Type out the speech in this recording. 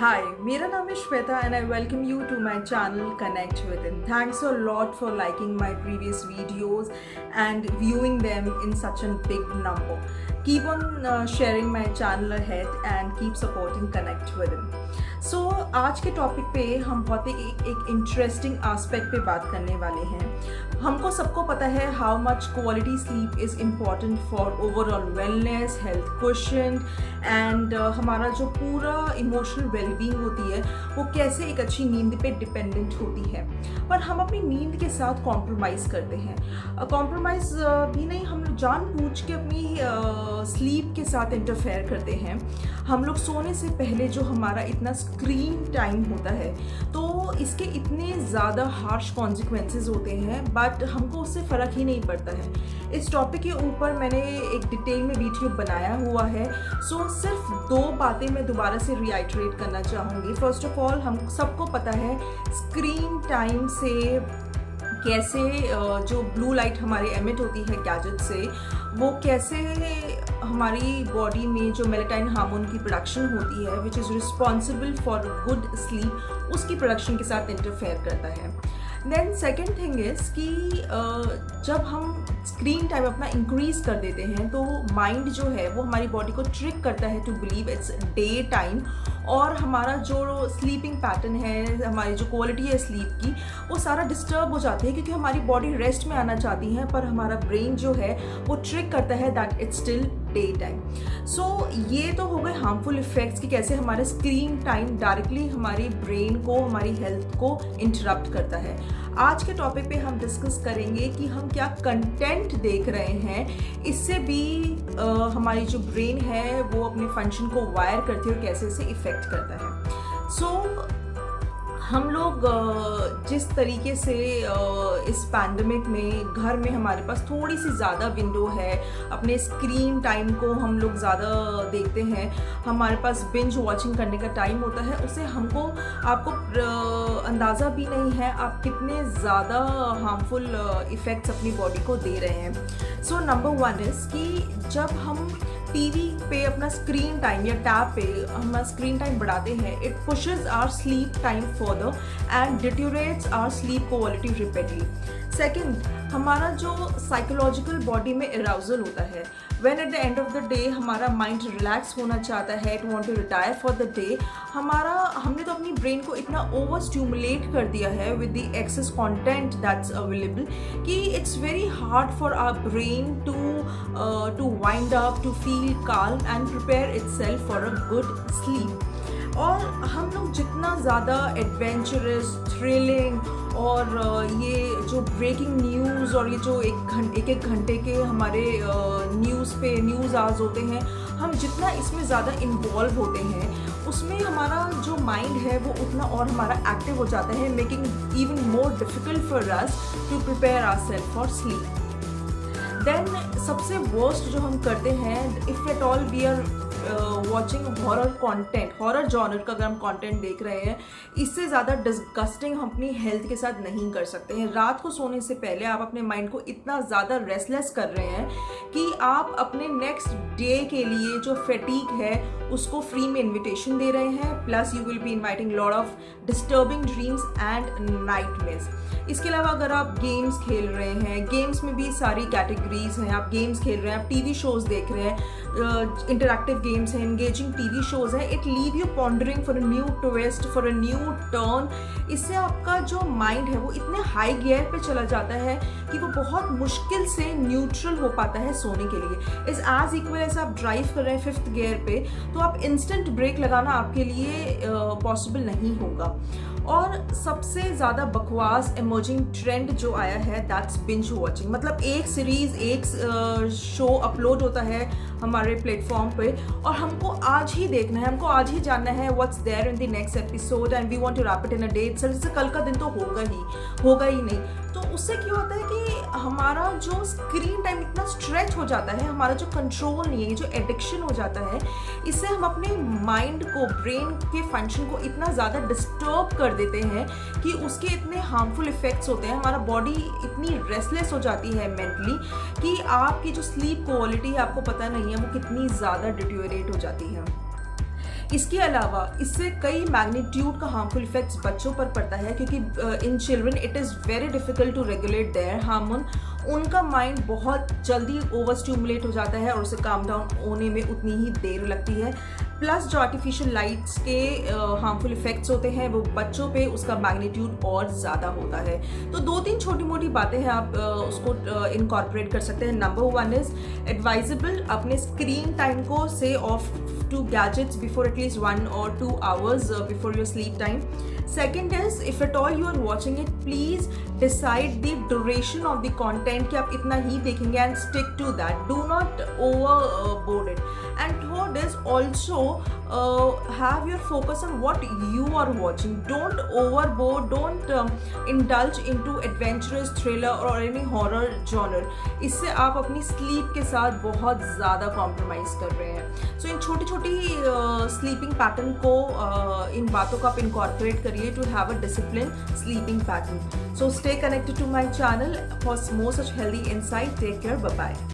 Hi, मेरा नाम है Shweta and I welcome you to my channel Connect Within. Thanks a lot for liking my previous videos and viewing them in such a big number. Keep on sharing my channel ahead and keep supporting Connect Within. So आज के topic पे हम बहुत एक interesting aspect पे बात करने वाले हैं। हमको सबको पता है how much quality sleep is important for overall wellness, health question and हमारा जो पूरा इमोशनल वेलबींग होती है वो कैसे एक अच्छी नींद पे डिपेंडेंट होती है। पर हम अपनी नींद के साथ कॉम्प्रोमाइज़ करते हैं। कॉम्प्रोमाइज़ भी नहीं, हम लोग जानबूझ के अपनी स्लीप के साथ इंटरफेयर करते हैं। हम लोग सोने से पहले जो हमारा इतना स्क्रीन टाइम होता है तो इसके इतने ज़्यादा हार्श कॉन्सिक्वेंसेस होते हैं, बट हमको उससे फ़र्क ही नहीं पड़ता है। इस टॉपिक के ऊपर मैंने एक डिटेल में वीडियो बनाया हुआ है। सो सिर्फ दो बातें मैं दोबारा से रिआइटरेट करना चाहूँगी। फर्स्ट ऑफ ऑल, हम सबको पता है स्क्रीन टाइम से कैसे जो ब्लू लाइट हमारी एमिट होती है गैजेट से, वो कैसे हमारी बॉडी में जो मेलेटाइन हार्मोन की प्रोडक्शन होती है which is responsible for good sleep, उसकी प्रोडक्शन के साथ इंटरफेयर करता है। देन सेकेंड थिंग इज़ कि जब हम स्क्रीन टाइम अपना इंक्रीज़ कर देते हैं तो माइंड जो है वो हमारी बॉडी को ट्रिक करता है to believe it's day time, और हमारा जो स्लीपिंग पैटर्न है, हमारी जो क्वालिटी है स्लीप की, वो सारा डिस्टर्ब हो जाती है क्योंकि हमारी बॉडी रेस्ट में आना चाहती है, पर हमारा ब्रेन जो है वो ट्रिक करता है that it's still day time. So ये तो हो गए हार्मफुल इफ़ेक्ट्स कि कैसे हमारे स्क्रीन टाइम डायरेक्टली हमारी ब्रेन को, हमारी हेल्थ को इंटरप्ट करता है। आज के टॉपिक पे हम डिस्कस करेंगे कि हम क्या कंटेंट देख रहे हैं, इससे भी हमारी जो ब्रेन है वो अपने फंक्शन को वायर करती है और कैसे इसे इफ़ेक्ट करता है। सो हम लोग जिस तरीके से इस पैंडमिक में घर में हमारे पास थोड़ी सी ज़्यादा विंडो है, अपने स्क्रीन टाइम को हम लोग ज़्यादा देखते हैं, हमारे पास बिंज वॉचिंग करने का टाइम होता है, उससे आपको अंदाज़ा भी नहीं है आप कितने ज़्यादा हार्मफुल इफ़ेक्ट्स अपनी बॉडी को दे रहे हैं। सो नंबर वन इज़ कि जब हम टीवी पे अपना स्क्रीन टाइम या टैब पे हम स्क्रीन टाइम बढ़ाते हैं, it pushes our sleep time further and deteriorates our sleep quality repeatedly. Second, हमारा जो साइकोलॉजिकल बॉडी में अराउजल होता है, when at the end of the day हमारा माइंड रिलैक्स होना चाहता है, it want to retire for the day, हमने तो अपनी ब्रेन को इतना ओवर स्टिमुलेट कर दिया है with the excess content that's available कि it's very hard for our brain to wind up, to feel calm and prepare itself for a good sleep। और हम लोग जितना ज़्यादा एडवेंचरस, थ्रिलिंग और ये जो ब्रेकिंग न्यूज़ और ये जो एक घंटे के हमारे न्यूज़ आवर्स होते हैं, हम जितना इसमें ज़्यादा इन्वॉल्व होते हैं उसमें हमारा जो माइंड है वो उतना और हमारा एक्टिव हो जाता है, making even more difficult for us to prepare ourselves for sleep. Then सबसे वर्स्ट जो हम करते हैं, if at all we are watching horror content, horror genre का अगर हम कंटेंट देख रहे हैं, इससे ज़्यादा डिस्गस्टिंग हम अपनी हेल्थ के साथ नहीं कर सकते हैं। रात को सोने से पहले आप अपने माइंड को इतना ज़्यादा रेस्टलेस कर रहे हैं कि आप अपने नेक्स्ट डे के लिए जो फैटीग है उसको फ्री में इन्विटेशन दे रहे हैं, plus you will be inviting lot of disturbing dreams and nightmares. इसके अलावा अगर आप गेम्स खेल रहे हैं, गेम्स में भी सारी कैटेगरीज हैं, आप गेम्स खेल रहे हैं, आप टीवी शोज़ देख रहे हैं, इंटरैक्टिव गेम्स हैं, एंगेजिंग टीवी शोज़ हैं, it leave you pondering for a new twist, for a new turn. इससे आपका जो माइंड है वो इतने हाई गियर पे चला जाता है कि वो बहुत मुश्किल से न्यूट्रल हो पाता है सोने के लिए। इज़ एज इक्वल एज आप ड्राइव कर रहे हैं 5th गियर पे, तो आप इंस्टेंट ब्रेक लगाना आपके लिए पॉसिबल नहीं होगा। और सबसे ज़्यादा बकवास इमर्जिंग ट्रेंड जो आया है दैट्स बिंज वॉचिंग। मतलब एक सीरीज़, एक शो अपलोड होता है हमारे प्लेटफॉर्म पे और हमको आज ही देखना है, हमको आज ही जानना है what's there in the next episode and we want to wrap it in a day itself. जैसे कल का दिन तो होगा ही नहीं। तो उससे क्या होता है कि हमारा जो स्क्रीन टाइम इतना स्ट्रेच हो जाता है, हमारा जो कंट्रोल नहीं है, जो एडिक्शन हो जाता है, इससे हम अपने माइंड को, ब्रेन के फंक्शन को इतना ज़्यादा डिस्टर्ब कर देते हैं कि उसके इतने हार्मफुल इफ़ेक्ट्स होते हैं। हमारा बॉडी इतनी रेस्टलेस हो जाती है मेंटली कि आपकी जो स्लीप क्वालिटी है आपको पता नहीं है वो कितनी ज़्यादा डिटेरियोरेट हो जाती है। इसके अलावा इससे कई मैग्नीट्यूड का हार्मफुल इफेक्ट्स बच्चों पर पड़ता है, क्योंकि in children it is very difficult to regulate their hormone. उनका माइंड बहुत जल्दी ओवर स्टिमुलेट हो जाता है और उसे काम डाउन होने में उतनी ही देर लगती है। प्लस जो आर्टिफिशियल लाइट्स के हार्मफुल इफेक्ट्स होते हैं वो बच्चों पे उसका मैग्नीट्यूड और ज़्यादा होता है। तो 2-3 छोटी मोटी बातें हैं, आप उसको इनकॉर्पोरेट कर सकते हैं। नंबर 1 इज़ एडवाइजेबल अपने स्क्रीन टाइम को से of to gadgets before at least 1 or 2 hours before your sleep time. Second is, if at all you are watching it, please decide the duration of the content कि आप इतना ही देखेंगे and stick to that. Do not overboard it. And third is also have your focus on what you are watching. Don't overboard. Don't indulge into adventurous thriller or any horror genre. इससे आप अपनी sleep के साथ बहुत ज़्यादा compromise कर रहे हैं. So इन छोटी छोटी स्लीपिंग पैटर्न को इन बातों को आप इनकॉर्पोरेट करिए to have a discipline sleeping pattern. So stay connected to my channel for more such healthy insight. Take care. Bye bye.